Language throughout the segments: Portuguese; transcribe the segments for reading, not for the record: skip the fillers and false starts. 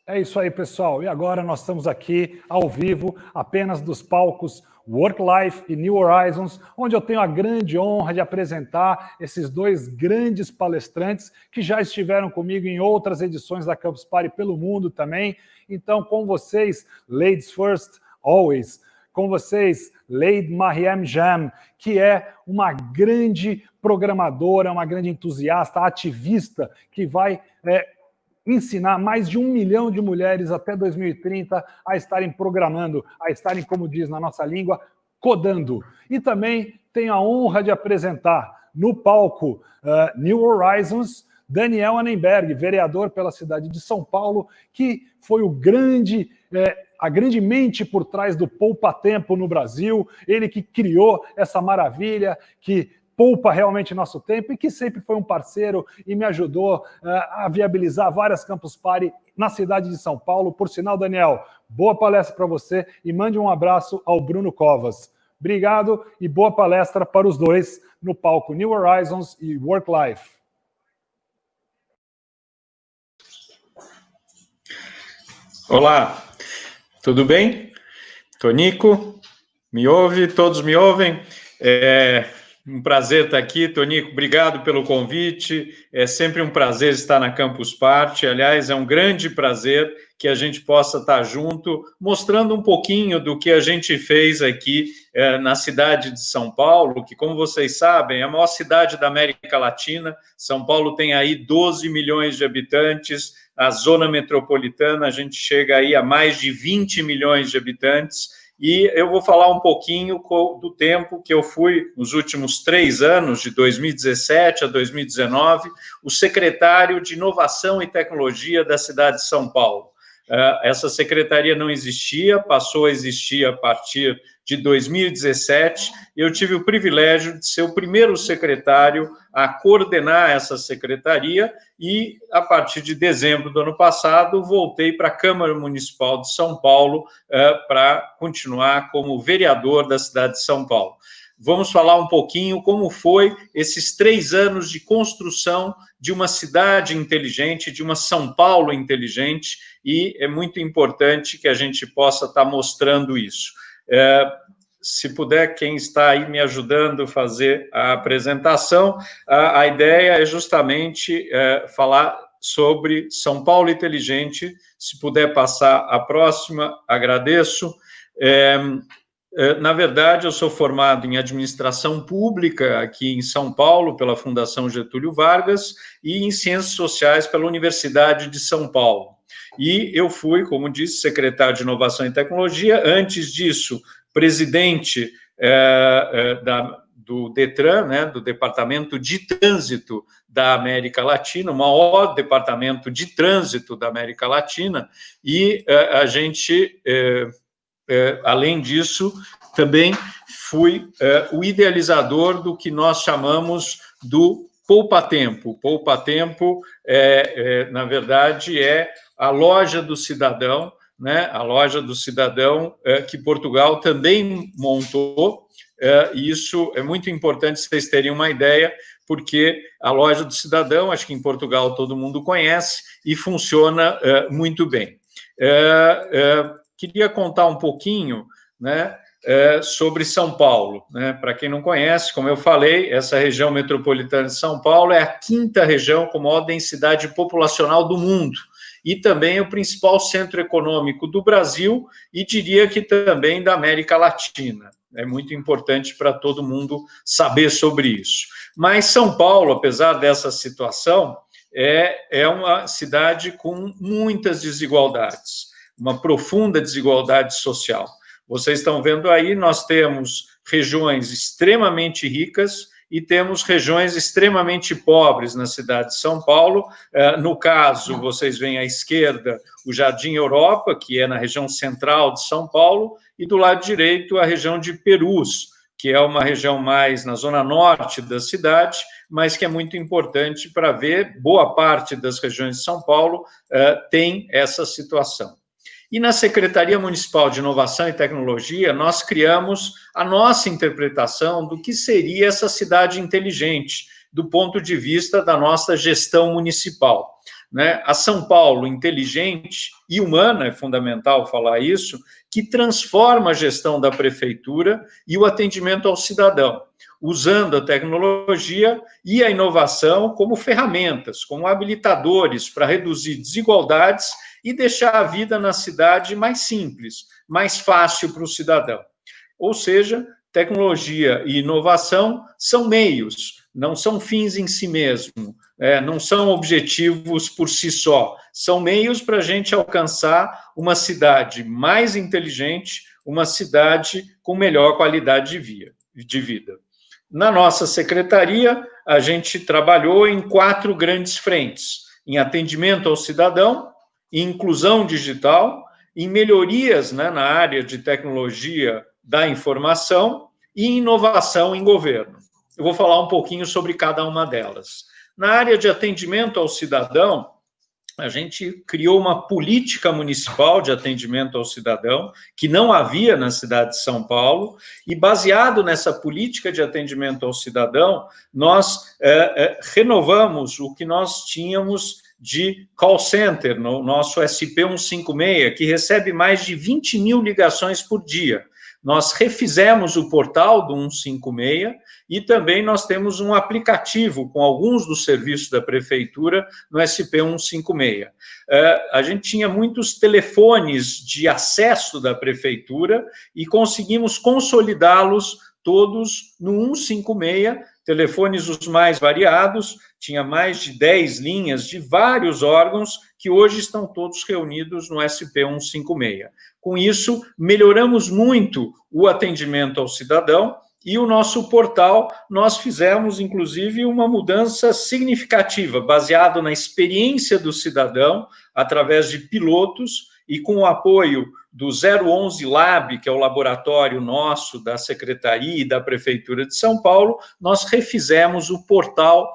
É isso aí, pessoal. E agora nós estamos aqui ao vivo, apenas dos palcos Work Life e New Horizons, onde eu tenho a grande honra de apresentar esses dois grandes palestrantes que já estiveram comigo em outras edições da Campus Party pelo mundo também. Então, com vocês, Ladies First, Always. Com vocês, Lady Mariam Jam, que é uma grande programadora, uma grande entusiasta, ativista, que vai ensinar mais de 1 milhão de mulheres até 2030 a estarem programando, a estarem, como diz na nossa língua, codando. E também tenho a honra de apresentar no palco New Horizons, Daniel Anenberg, vereador pela cidade de São Paulo, que foi a grande mente por trás do Poupa Tempo no Brasil, ele que criou essa maravilha, que poupa realmente nosso tempo e que sempre foi um parceiro e me ajudou a viabilizar várias Campus Party na cidade de São Paulo. Por sinal, Daniel, boa palestra para você e mande um abraço ao Bruno Covas. Obrigado e boa palestra para os dois no palco New Horizons e Work Life. Olá, tudo bem? Tonico, me ouve? Todos me ouvem? Um prazer estar aqui, Tonico, obrigado pelo convite, é sempre um prazer estar na Campus Party, aliás, é um grande prazer que a gente possa estar junto, mostrando um pouquinho do que a gente fez aqui na cidade de São Paulo, que, como vocês sabem, é a maior cidade da América Latina. São Paulo tem aí 12 milhões de habitantes, a zona metropolitana, a gente chega aí a mais de 20 milhões de habitantes, e eu vou falar um pouquinho do tempo que eu fui, nos últimos 3 anos, de 2017 a 2019, o secretário de Inovação e Tecnologia da cidade de São Paulo. Essa secretaria não existia, passou a existir a partir de 2017, e eu tive o privilégio de ser o primeiro secretário a coordenar essa secretaria, e a partir de dezembro do ano passado, voltei para a Câmara Municipal de São Paulo para continuar como vereador da cidade de São Paulo. Vamos falar um pouquinho como foi esses 3 anos de construção de uma cidade inteligente, de uma São Paulo inteligente, e é muito importante que a gente possa estar mostrando isso. Se puder, quem está aí me ajudando a fazer a apresentação, a ideia é justamente falar sobre São Paulo inteligente. Se puder passar a próxima, agradeço. Na verdade, eu sou formado em administração pública aqui em São Paulo, pela Fundação Getúlio Vargas, e em ciências sociais pela Universidade de São Paulo. E eu fui, como disse, secretário de Inovação e Tecnologia, antes disso, presidente do DETRAN, né, do Departamento de Trânsito da América Latina, o maior departamento de trânsito da América Latina, e a gente... além disso, também fui o idealizador do que nós chamamos do Poupa Tempo. Poupa Tempo, na verdade, é a loja do cidadão, né? A loja do cidadão que Portugal também montou, e isso é muito importante vocês terem uma ideia, porque a loja do cidadão, acho que em Portugal todo mundo conhece, e funciona muito bem. Queria contar um pouquinho, né, sobre São Paulo, né? Para quem não conhece, como eu falei, essa região metropolitana de São Paulo é a 5ª região com maior densidade populacional do mundo, e também é o principal centro econômico do Brasil, e diria que também da América Latina. É muito importante para todo mundo saber sobre isso. Mas São Paulo, apesar dessa situação, é uma cidade com muitas desigualdades, uma profunda desigualdade social. Vocês estão vendo aí, nós temos regiões extremamente ricas e temos regiões extremamente pobres na cidade de São Paulo. No caso, vocês veem à esquerda o Jardim Europa, que é na região central de São Paulo, e do lado direito a região de Perus, que é uma região mais na zona norte da cidade, mas que é muito importante para ver, boa parte das regiões de São Paulo tem essa situação. E na Secretaria Municipal de Inovação e Tecnologia, nós criamos a nossa interpretação do que seria essa cidade inteligente, do ponto de vista da nossa gestão municipal. né, a São Paulo inteligente e humana, é fundamental falar isso, que transforma a gestão da prefeitura e o atendimento ao cidadão, usando a tecnologia e a inovação como ferramentas, como habilitadores para reduzir desigualdades e deixar a vida na cidade mais simples, mais fácil para o cidadão. Ou seja, tecnologia e inovação são meios, não são fins em si mesmo, não são objetivos por si só, são meios para a gente alcançar uma cidade mais inteligente, uma cidade com melhor qualidade de vida. Na nossa secretaria, a gente trabalhou em 4 grandes frentes: em atendimento ao cidadão, em inclusão digital, em melhorias, né, na área de tecnologia da informação e inovação em governo. Eu vou falar um pouquinho sobre cada uma delas. Na área de atendimento ao cidadão, a gente criou uma política municipal de atendimento ao cidadão, que não havia na cidade de São Paulo, e baseado nessa política de atendimento ao cidadão, nós renovamos o que nós tínhamos de call center, no nosso SP156, que recebe mais de 20 mil ligações por dia. Nós refizemos o portal do 156 e também nós temos um aplicativo com alguns dos serviços da prefeitura no SP156. A gente tinha muitos telefones de acesso da prefeitura e conseguimos consolidá-los todos no 156, telefones os mais variados, tinha mais de 10 linhas de vários órgãos que hoje estão todos reunidos no SP156. Com isso, melhoramos muito o atendimento ao cidadão e o nosso portal, nós fizemos, inclusive, uma mudança significativa, baseado na experiência do cidadão, através de pilotos e com o apoio do 011 Lab, que é o laboratório nosso da Secretaria e da Prefeitura de São Paulo, nós refizemos o portal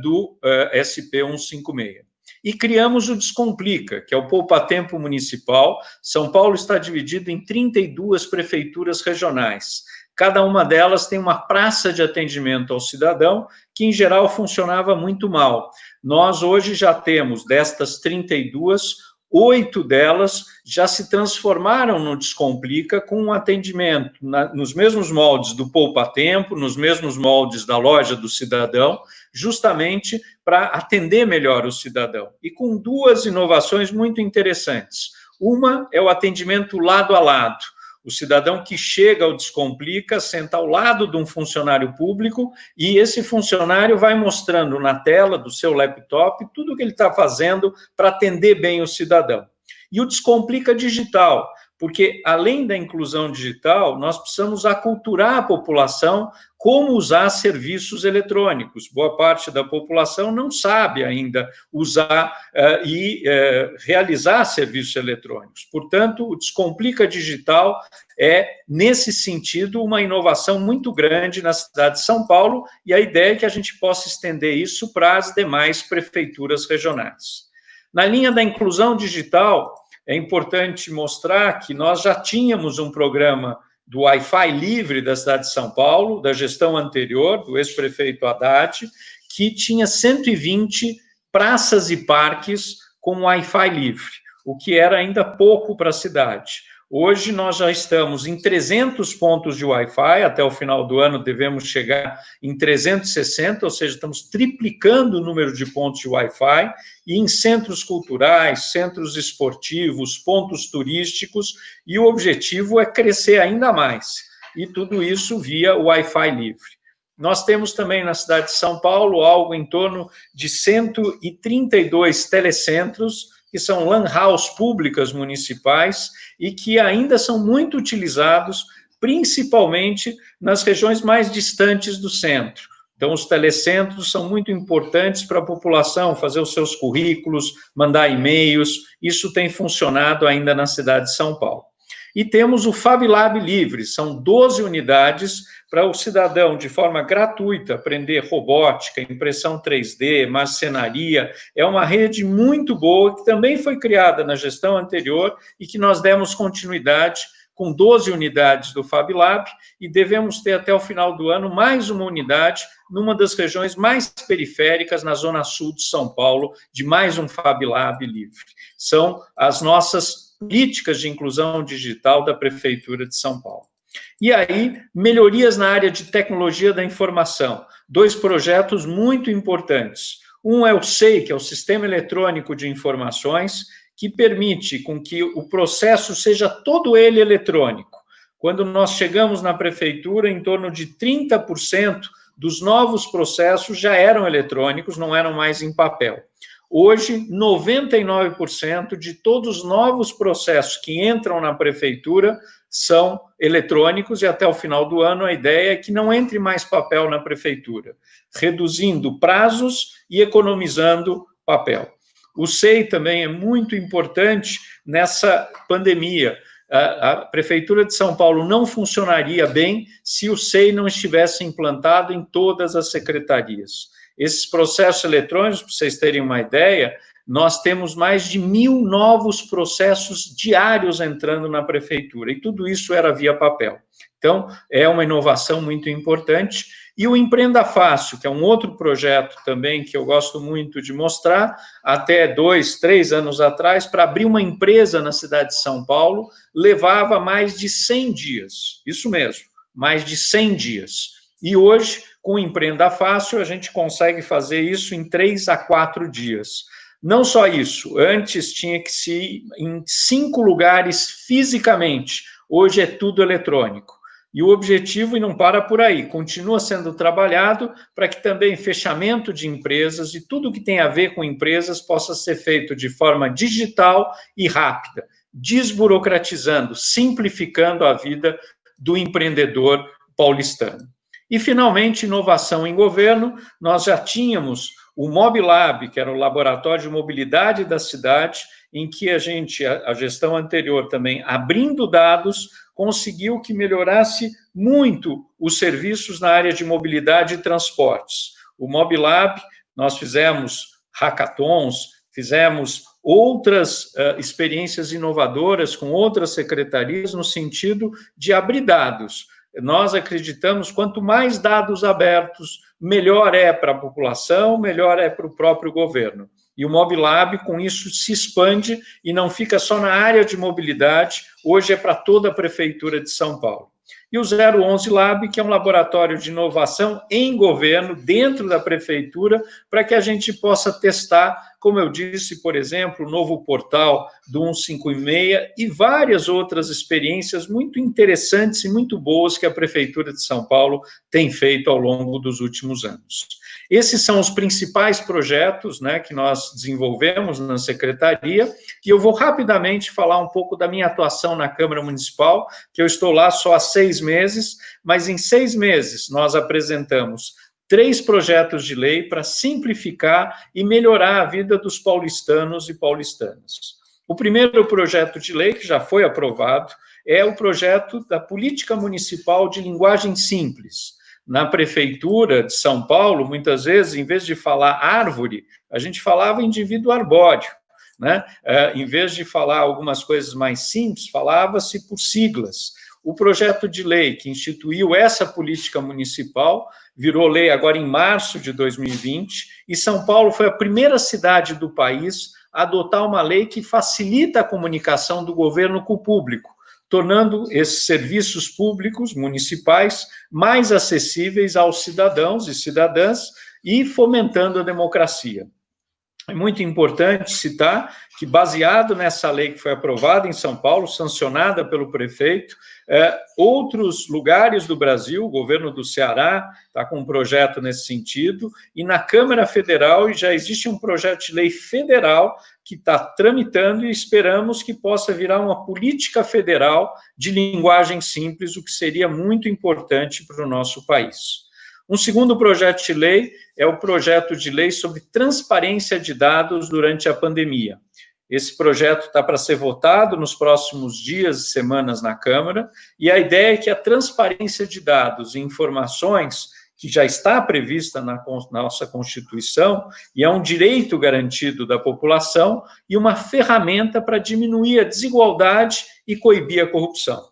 do SP156. E criamos o Descomplica, que é o poupa-tempo municipal. São Paulo está dividido em 32 prefeituras regionais. Cada uma delas tem uma praça de atendimento ao cidadão, que em geral funcionava muito mal. Nós hoje já temos, destas 32, 8 delas já se transformaram no Descomplica com um atendimento nos mesmos moldes do poupa-tempo, nos mesmos moldes da loja do cidadão, justamente para atender melhor o cidadão. E com 2 inovações muito interessantes. Uma é o atendimento lado a lado. O cidadão que chega ao Descomplica senta ao lado de um funcionário público e esse funcionário vai mostrando na tela do seu laptop tudo o que ele está fazendo para atender bem o cidadão. E o Descomplica digital, porque além da inclusão digital, nós precisamos aculturar a população como usar serviços eletrônicos. Boa parte da população não sabe ainda usar e realizar serviços eletrônicos. Portanto, o Descomplica Digital é, nesse sentido, uma inovação muito grande na cidade de São Paulo, e a ideia é que a gente possa estender isso para as demais prefeituras regionais. Na linha da inclusão digital, é importante mostrar que nós já tínhamos um programa do Wi-Fi livre da cidade de São Paulo, da gestão anterior, do ex-prefeito Haddad, que tinha 120 praças e parques com Wi-Fi livre, o que era ainda pouco para a cidade. Hoje nós já estamos em 300 pontos de Wi-Fi, até o final do ano devemos chegar em 360, ou seja, estamos triplicando o número de pontos de Wi-Fi, e em centros culturais, centros esportivos, pontos turísticos, e o objetivo é crescer ainda mais, e tudo isso via Wi-Fi livre. Nós temos também na cidade de São Paulo algo em torno de 132 telecentros, que são lan house públicas municipais e que ainda são muito utilizados, principalmente nas regiões mais distantes do centro. Então, os telecentros são muito importantes para a população fazer os seus currículos, mandar e-mails, isso tem funcionado ainda na cidade de São Paulo. E temos o FabLab Livre, são 12 unidades para o cidadão, de forma gratuita, aprender robótica, impressão 3D, marcenaria. É uma rede muito boa, que também foi criada na gestão anterior e que nós demos continuidade com 12 unidades do Fab Lab, e devemos ter até o final do ano mais uma unidade numa das regiões mais periféricas, na zona sul de São Paulo, de mais um Fab Lab livre. São as nossas políticas de inclusão digital da Prefeitura de São Paulo. E aí, melhorias na área de tecnologia da informação. 2 projetos muito importantes. Um é o SEI, que é o Sistema Eletrônico de Informações, que permite com que o processo seja todo ele eletrônico. Quando nós chegamos na prefeitura, em torno de 30% dos novos processos já eram eletrônicos, não eram mais em papel. Hoje, 99% de todos os novos processos que entram na prefeitura são eletrônicos, e até o final do ano a ideia é que não entre mais papel na prefeitura, reduzindo prazos e economizando papel. O SEI também é muito importante nessa pandemia. A Prefeitura de São Paulo não funcionaria bem se o SEI não estivesse implantado em todas as secretarias. Esses processos eletrônicos, para vocês terem uma ideia, nós temos mais de 1.000 novos processos diários entrando na Prefeitura, e tudo isso era via papel. Então, é uma inovação muito importante. E o Empreenda Fácil, que é um outro projeto também que eu gosto muito de mostrar, até 2, 3 anos atrás, para abrir uma empresa na cidade de São Paulo, levava mais de 100 dias. Isso mesmo, mais de 100 dias. E hoje, com o Empreenda Fácil, a gente consegue fazer isso em 3 a 4 dias. Não só isso, antes tinha que se ir em 5 lugares fisicamente, hoje é tudo eletrônico. E o objetivo, e não para por aí, continua sendo trabalhado para que também fechamento de empresas e tudo que tem a ver com empresas possa ser feito de forma digital e rápida, desburocratizando, simplificando a vida do empreendedor paulistano. E, finalmente, inovação em governo. Nós já tínhamos o MobLab, que era o Laboratório de Mobilidade da cidade, em que a gestão anterior também, abrindo dados, conseguiu que melhorasse muito os serviços na área de mobilidade e transportes. O MobLab, nós fizemos hackathons, fizemos outras experiências inovadoras com outras secretarias no sentido de abrir dados. Nós acreditamos, quanto mais dados abertos, melhor é para a população, melhor é para o próprio governo. E o MobLab, com isso, se expande e não fica só na área de mobilidade, hoje é para toda a Prefeitura de São Paulo. E o 011 Lab, que é um laboratório de inovação em governo, dentro da Prefeitura, para que a gente possa testar, como eu disse, por exemplo, o novo portal do 156 e várias outras experiências muito interessantes e muito boas que a Prefeitura de São Paulo tem feito ao longo dos últimos anos. Esses são os principais projetos, né, que nós desenvolvemos na Secretaria, e eu vou rapidamente falar um pouco da minha atuação na Câmara Municipal, que eu estou lá só há 6 meses, mas em 6 meses nós apresentamos 3 projetos de lei para simplificar e melhorar a vida dos paulistanos e paulistanas. O primeiro projeto de lei, que já foi aprovado, é o projeto da Política Municipal de Linguagem Simples. Na Prefeitura de São Paulo, muitas vezes, em vez de falar árvore, a gente falava indivíduo arbóreo, né? Em vez de falar algumas coisas mais simples, falava-se por siglas. O projeto de lei que instituiu essa política municipal virou lei agora em março de 2020, e São Paulo foi a primeira cidade do país a adotar uma lei que facilita a comunicação do governo com o público, tornando esses serviços públicos municipais mais acessíveis aos cidadãos e cidadãs e fomentando a democracia. É muito importante citar que, baseado nessa lei que foi aprovada em São Paulo, sancionada pelo prefeito, outros lugares do Brasil, o governo do Ceará está com um projeto nesse sentido, e na Câmara Federal já existe um projeto de lei federal que está tramitando e esperamos que possa virar uma política federal de linguagem simples, o que seria muito importante para o nosso país. Um segundo projeto de lei é o projeto de lei sobre transparência de dados durante a pandemia. Esse projeto está para ser votado nos próximos dias e semanas na Câmara, e a ideia é que a transparência de dados e informações, que já está prevista na nossa Constituição, e é um direito garantido da população, e uma ferramenta para diminuir a desigualdade e coibir a corrupção.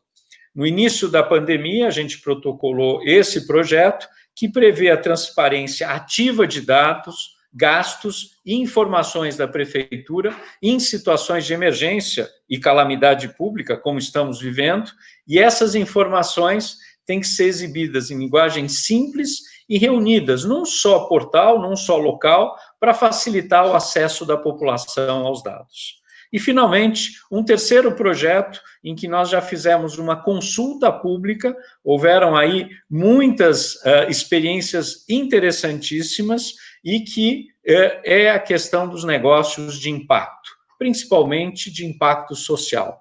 No início da pandemia, a gente protocolou esse projeto, que prevê a transparência ativa de dados, gastos e informações da prefeitura em situações de emergência e calamidade pública, como estamos vivendo, e essas informações têm que ser exibidas em linguagem simples e reunidas num só portal, num só local, para facilitar o acesso da população aos dados. E, finalmente, um terceiro projeto em que nós já fizemos uma consulta pública, houveram aí muitas experiências interessantíssimas e que é a questão dos negócios de impacto, principalmente de impacto social.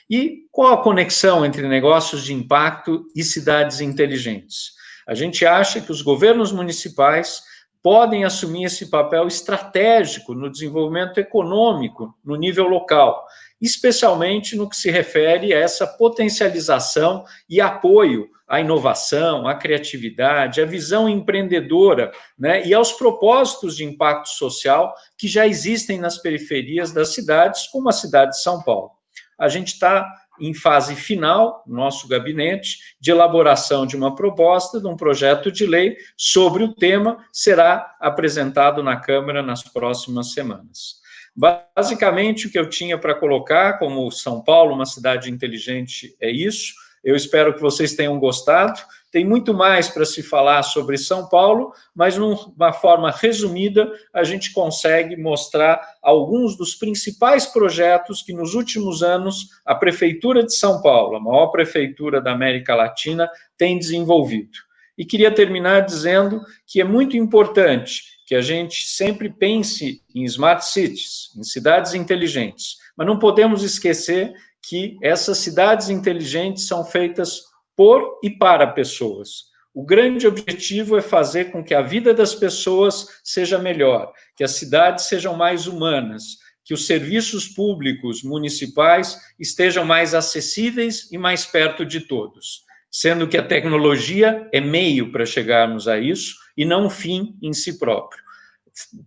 E qual a conexão entre negócios de impacto e cidades inteligentes? A gente acha que os governos municipais podem assumir esse papel estratégico no desenvolvimento econômico no nível local, especialmente no que se refere a essa potencialização e apoio à inovação, à criatividade, à visão empreendedora, né, e aos propósitos de impacto social que já existem nas periferias das cidades, como a cidade de São Paulo. A gente está em fase final, nosso gabinete, de elaboração de uma proposta, de um projeto de lei sobre o tema, será apresentado na Câmara nas próximas semanas. Basicamente, o que eu tinha para colocar, como São Paulo, uma cidade inteligente, é isso. Eu espero que vocês tenham gostado. Tem muito mais para se falar sobre São Paulo, mas, de uma forma resumida, a gente consegue mostrar alguns dos principais projetos que, nos últimos anos, a Prefeitura de São Paulo, a maior prefeitura da América Latina, tem desenvolvido. E queria terminar dizendo que é muito importante que a gente sempre pense em smart cities, em cidades inteligentes, mas não podemos esquecer que essas cidades inteligentes são feitas por e para pessoas. O grande objetivo é fazer com que a vida das pessoas seja melhor, que as cidades sejam mais humanas, que os serviços públicos municipais estejam mais acessíveis e mais perto de todos, sendo que a tecnologia é meio para chegarmos a isso e não um fim em si próprio.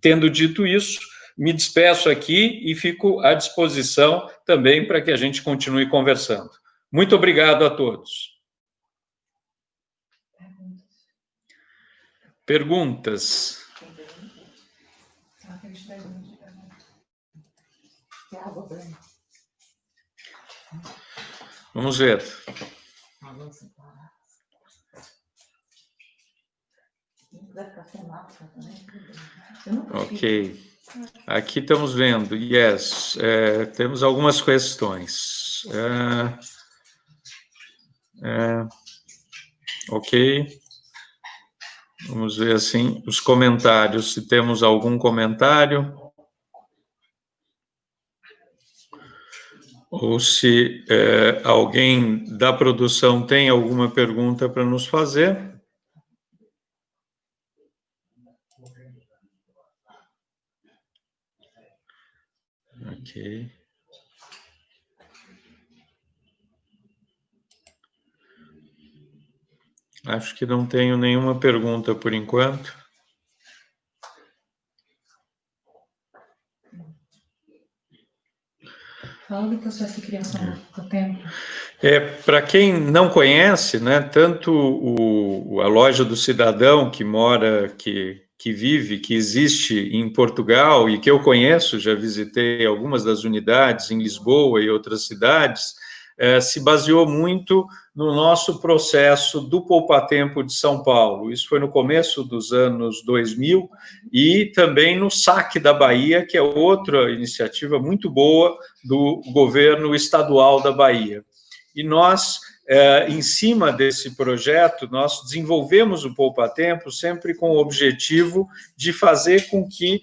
Tendo dito isso, me despeço aqui e fico à disposição também para que a gente continue conversando. Muito obrigado a todos. Perguntas? Vamos ver. Ok. Aqui estamos vendo, yes, temos algumas questões. Ok. Vamos ver, assim, os comentários, se temos algum comentário. Ou se alguém da produção tem alguma pergunta para nos fazer. Ok. Acho que não tenho nenhuma pergunta por enquanto. Fala do processo de criação do tempo. Para quem não conhece, né, tanto a Loja do Cidadão, que mora, que vive, que existe em Portugal e que eu conheço, já visitei algumas das unidades em Lisboa e outras cidades, se baseou muito no nosso processo do Poupa Tempo de São Paulo. Isso foi no começo dos anos 2000 e também no Saque da Bahia, que é outra iniciativa muito boa do governo estadual da Bahia. E nós, em cima desse projeto, nós desenvolvemos o Poupa Tempo sempre com o objetivo de fazer com que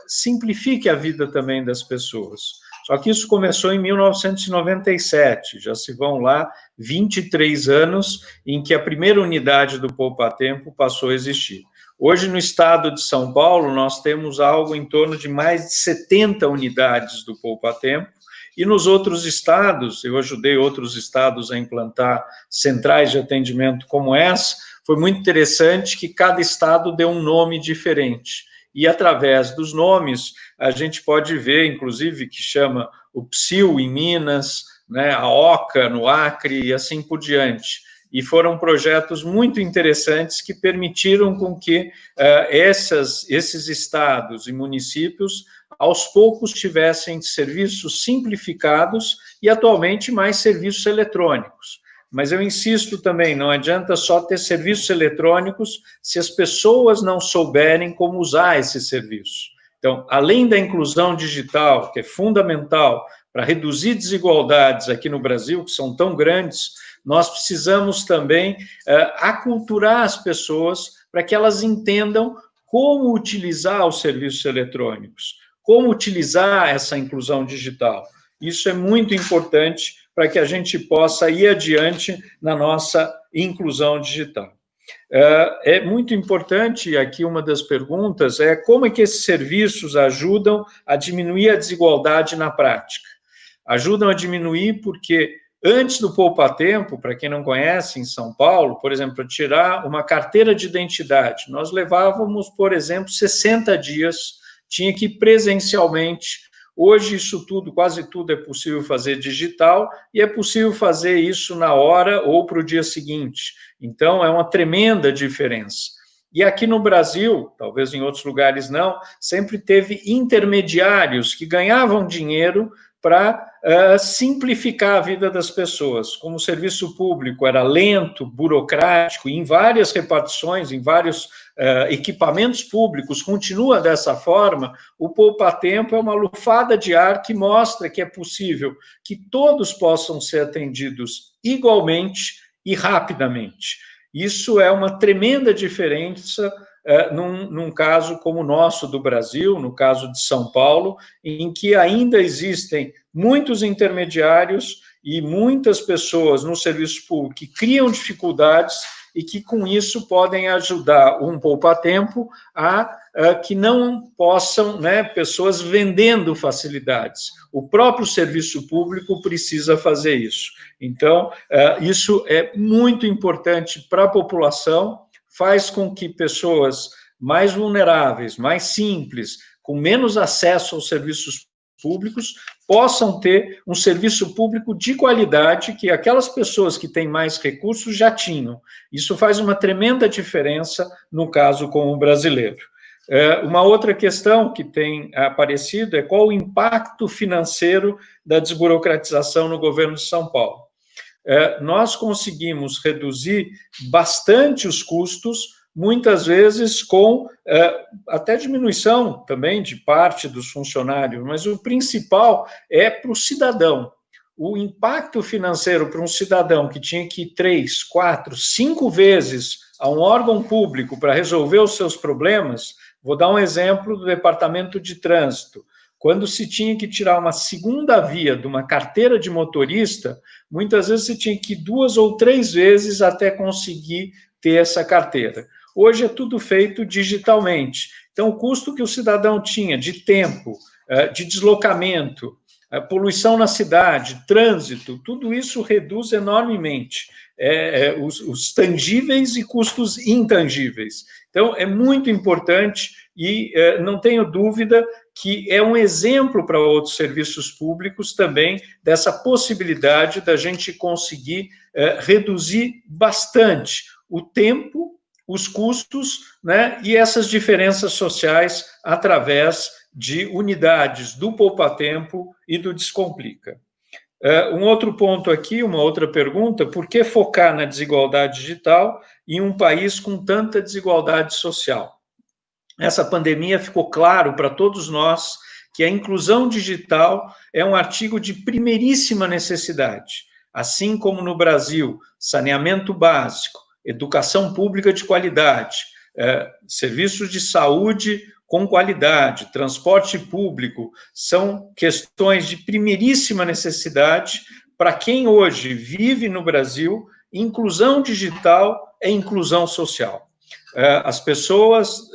simplifique a vida também das pessoas. Só que isso começou em 1997, já se vão lá 23 anos em que a primeira unidade do Poupa Tempo passou a existir. Hoje, no estado de São Paulo, nós temos algo em torno de mais de 70 unidades do Poupa Tempo, e nos outros estados, eu ajudei outros estados a implantar centrais de atendimento como essa, foi muito interessante que cada estado deu um nome diferente. E, através dos nomes, a gente pode ver, inclusive, que chama o PSIL em Minas, né, a Oca, no Acre e assim por diante. E foram projetos muito interessantes que permitiram com que esses estados e municípios, aos poucos, tivessem serviços simplificados e, atualmente, mais serviços eletrônicos. Mas eu insisto também, não adianta só ter serviços eletrônicos se as pessoas não souberem como usar esses serviços. Então, além da inclusão digital, que é fundamental para reduzir desigualdades aqui no Brasil, que são tão grandes, nós precisamos também aculturar as pessoas para que elas entendam como utilizar os serviços eletrônicos, como utilizar essa inclusão digital. Isso é muito importante para que a gente possa ir adiante na nossa inclusão digital. É muito importante, aqui uma das perguntas, é como é que esses serviços ajudam a diminuir a desigualdade na prática. Ajudam a diminuir porque, antes do poupa-tempo, para quem não conhece, em São Paulo, por exemplo, para tirar uma carteira de identidade, nós levávamos, por exemplo, 60 dias, tinha que ir presencialmente. Hoje, isso tudo, quase tudo é possível fazer digital e é possível fazer isso na hora ou para o dia seguinte. Então, é uma tremenda diferença. E aqui no Brasil, talvez em outros lugares não, sempre teve intermediários que ganhavam dinheiro para simplificar a vida das pessoas. Como o serviço público era lento, burocrático, e em várias repartições, em vários equipamentos públicos, continua dessa forma, o poupa-tempo é uma lufada de ar que mostra que é possível que todos possam ser atendidos igualmente e rapidamente. Isso é uma tremenda diferença num caso como o nosso do Brasil, no caso de São Paulo, em que ainda existem muitos intermediários e muitas pessoas no serviço público que criam dificuldades e que, com isso, podem ajudar um poupa-tempo a que não possam, né, pessoas vendendo facilidades. O próprio serviço público precisa fazer isso. Então, isso é muito importante para a população, faz com que pessoas mais vulneráveis, mais simples, com menos acesso aos serviços públicos, possam ter um serviço público de qualidade que aquelas pessoas que têm mais recursos já tinham. Isso faz uma tremenda diferença no caso com o brasileiro. Uma outra questão que tem aparecido é qual o impacto financeiro da desburocratização no governo de São Paulo. Nós conseguimos reduzir bastante os custos, muitas vezes com até diminuição também de parte dos funcionários, mas o principal é para o cidadão. O impacto financeiro para um cidadão que tinha que ir 3, 4, 5 vezes a um órgão público para resolver os seus problemas, vou dar um exemplo do Departamento de Trânsito. Quando se tinha que tirar uma segunda via de uma carteira de motorista, muitas vezes se tinha que ir 2 ou 3 vezes até conseguir ter essa carteira. Hoje é tudo feito digitalmente. Então, o custo que o cidadão tinha de tempo, de deslocamento, poluição na cidade, trânsito, tudo isso reduz enormemente os tangíveis e custos intangíveis. Então, é muito importante e não tenho dúvida que é um exemplo para outros serviços públicos também dessa possibilidade da gente conseguir reduzir bastante o tempo, os custos, né, e essas diferenças sociais através de unidades do poupa-tempo e do Descomplica. Um outro ponto aqui, uma outra pergunta, por que focar na desigualdade digital em um país com tanta desigualdade social? Essa pandemia ficou claro para todos nós que a inclusão digital é um artigo de primeiríssima necessidade. Assim como no Brasil, saneamento básico, educação pública de qualidade, serviços de saúde com qualidade, transporte público, são questões de primeiríssima necessidade para quem hoje vive no Brasil. Inclusão digital é inclusão social. As pessoas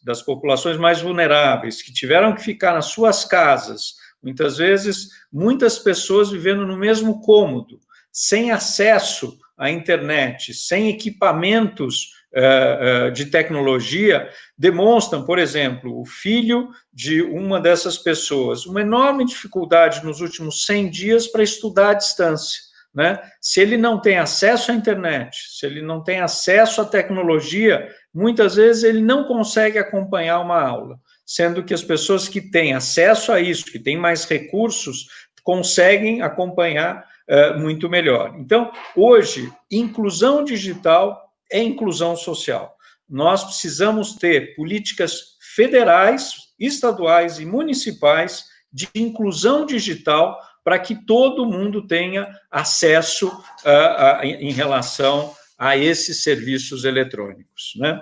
das populações mais vulneráveis, que tiveram que ficar nas suas casas, muitas vezes, muitas pessoas vivendo no mesmo cômodo, sem acesso à internet, sem equipamentos de tecnologia demonstram, por exemplo, o filho de uma dessas pessoas, uma enorme dificuldade nos últimos 100 dias para estudar à distância, né? Se ele não tem acesso à internet, se ele não tem acesso à tecnologia, muitas vezes ele não consegue acompanhar uma aula, sendo que as pessoas que têm acesso a isso, que têm mais recursos, conseguem acompanhar muito melhor. Então, hoje, inclusão digital é inclusão social. Nós precisamos ter políticas federais, estaduais e municipais de inclusão digital para que todo mundo tenha acesso em relação a esses serviços eletrônicos, né?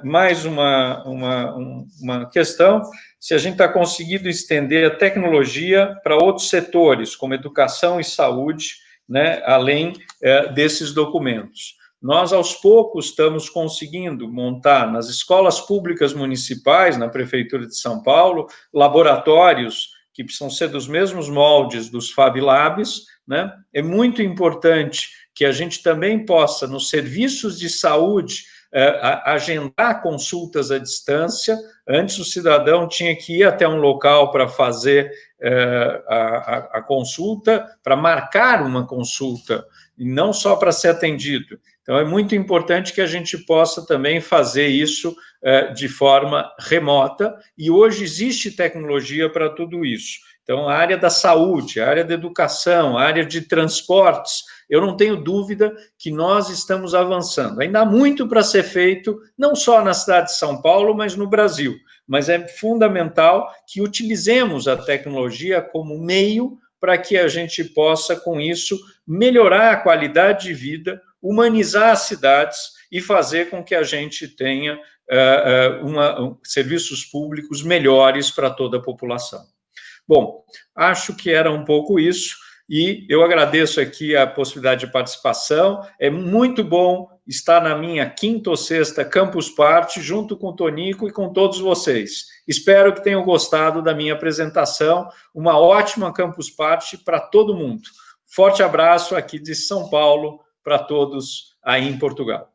Mais uma questão, se a gente está conseguindo estender a tecnologia para outros setores, como educação e saúde, né, além desses documentos. Nós, aos poucos, estamos conseguindo montar nas escolas públicas municipais, na Prefeitura de São Paulo, laboratórios que precisam ser dos mesmos moldes dos Fab Labs, né? É muito importante que a gente também possa, nos serviços de saúde, agendar consultas à distância. Antes o cidadão tinha que ir até um local para fazer a consulta, para marcar uma consulta, e não só para ser atendido. Então, é muito importante que a gente possa também fazer isso de forma remota, e hoje existe tecnologia para tudo isso. Então, a área da saúde, a área da educação, a área de transportes, eu não tenho dúvida que nós estamos avançando. Ainda há muito para ser feito, não só na cidade de São Paulo, mas no Brasil. Mas é fundamental que utilizemos a tecnologia como meio para que a gente possa, com isso, melhorar a qualidade de vida, humanizar as cidades e fazer com que a gente tenha serviços públicos melhores para toda a população. Bom, acho que era um pouco isso, e eu agradeço aqui a possibilidade de participação. É muito bom estar na minha 5ª ou 6ª Campus Party, junto com o Tonico e com todos vocês. Espero que tenham gostado da minha apresentação. Uma ótima Campus Party para todo mundo. Forte abraço aqui de São Paulo para todos aí em Portugal.